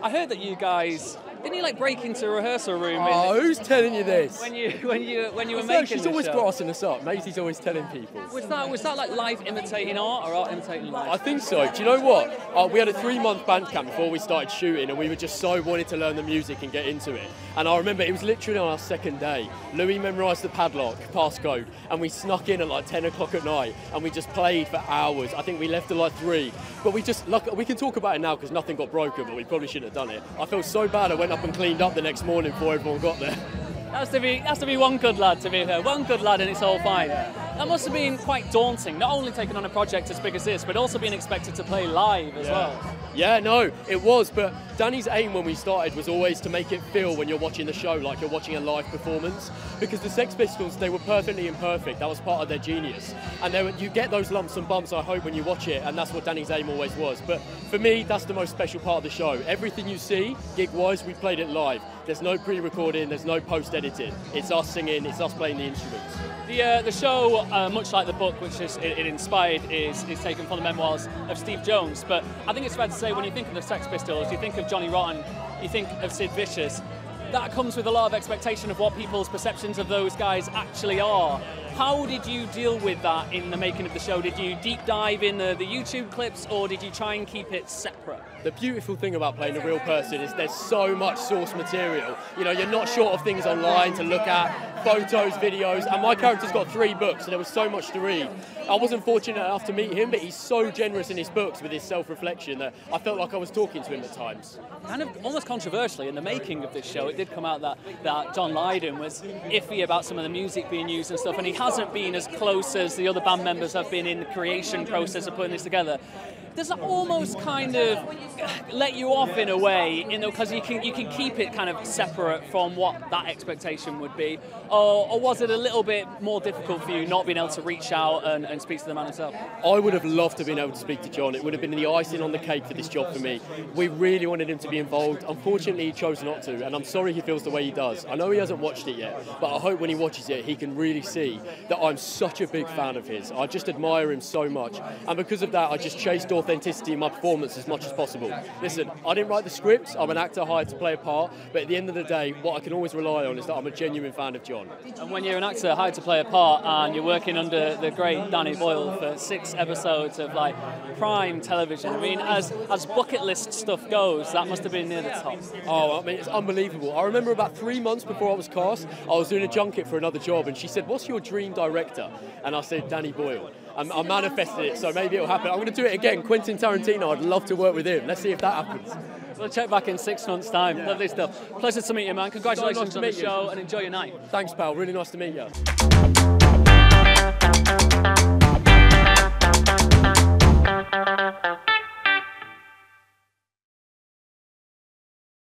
I heard that you guys didn't you like break into a rehearsal room? Oh, who's telling you this? When you were making She's the always show? grassing us up. Maisie's always telling people. Was that like life imitating art or art imitating life? I think so. Do you know what? We had a 3-month band camp before we started shooting, and we were just so wanted to learn the music and get into it. And I remember it was literally on our second day. Louis memorised the padlock, passcode, and we snuck in at like 10 o'clock at night, and we just played for hours. I think we left at like 3. But we can talk about it now because nothing got broken, but we probably shouldn't have done it. I felt so bad I went up and cleaned up the next morning before everyone got there. Has to be one good lad, to be fair. One good lad and it's all fine. That must have been quite daunting, not only taking on a project as big as this, but also being expected to play live as well. Yeah, no, it was, but Danny's aim when we started was always to make it feel when you're watching the show like you're watching a live performance, because the Sex Pistols, they were perfectly imperfect. That was part of their genius. And you get those lumps and bumps, I hope, when you watch it, and that's what Danny's aim always was. But for me, that's the most special part of the show. Everything you see, gig-wise, we played it live. There's no pre-recording, there's no post-editing. It's us singing, it's us playing the instruments. The show, much like the book, which it inspired, is taken from the memoirs of Steve Jones. But I think it's fair to say when you think of the Sex Pistols, you think of Johnny Rotten, you think of Sid Vicious. That comes with a lot of expectation of what people's perceptions of those guys actually are. How did you deal with that in the making of the show? Did you deep dive in the YouTube clips, or did you try and keep it separate? The beautiful thing about playing a real person is there's so much source material. You know, you're not short of things online to look at, photos, videos, and my character's got 3 books, so there was so much to read. I wasn't fortunate enough to meet him, but he's so generous in his books with his self-reflection that I felt like I was talking to him at times. Kind of almost controversially, in the making of this show, it did come out that John Lydon was iffy about some of the music being used and stuff, and he hasn't been as close as the other band members have been in the creation process of putting this together. Does that almost kind of let you off in a way, because you can keep it kind of separate from what that expectation would be, or was it a little bit more difficult for you not being able to reach out and speak to the man himself? I would have loved to have been able to speak to John. It would have been the icing on the cake for this job for me. We really wanted him to be involved. Unfortunately, he chose not to, and I'm sorry he feels the way he does. I know he hasn't watched it yet, but I hope when he watches it, he can really see that I'm such a big fan of his. I just admire him so much, and because of that, I just chased authenticity in my performance as much as possible. Listen, I didn't write the scripts, I'm an actor hired to play a part, but at the end of the day, what I can always rely on is that I'm a genuine fan of John. And when you're an actor hired to play a part and you're working under the great Danny Boyle for 6 episodes of like prime television, I mean, as bucket list stuff goes, that must have been near the top. Oh, I mean, it's unbelievable. I remember about 3 months before I was cast, I was doing a junket for another job, and she said, "What's your dream director?" And I said, "Danny Boyle." I manifested it, so maybe it'll happen. I'm going to do it again. Quentin Tarantino, I'd love to work with him. Let's see if that happens. We'll check back in 6 months' time. Yeah. Lovely stuff. Pleasure to meet you, man. Congratulations on the show and enjoy your night. Thanks, pal. Really nice to meet you.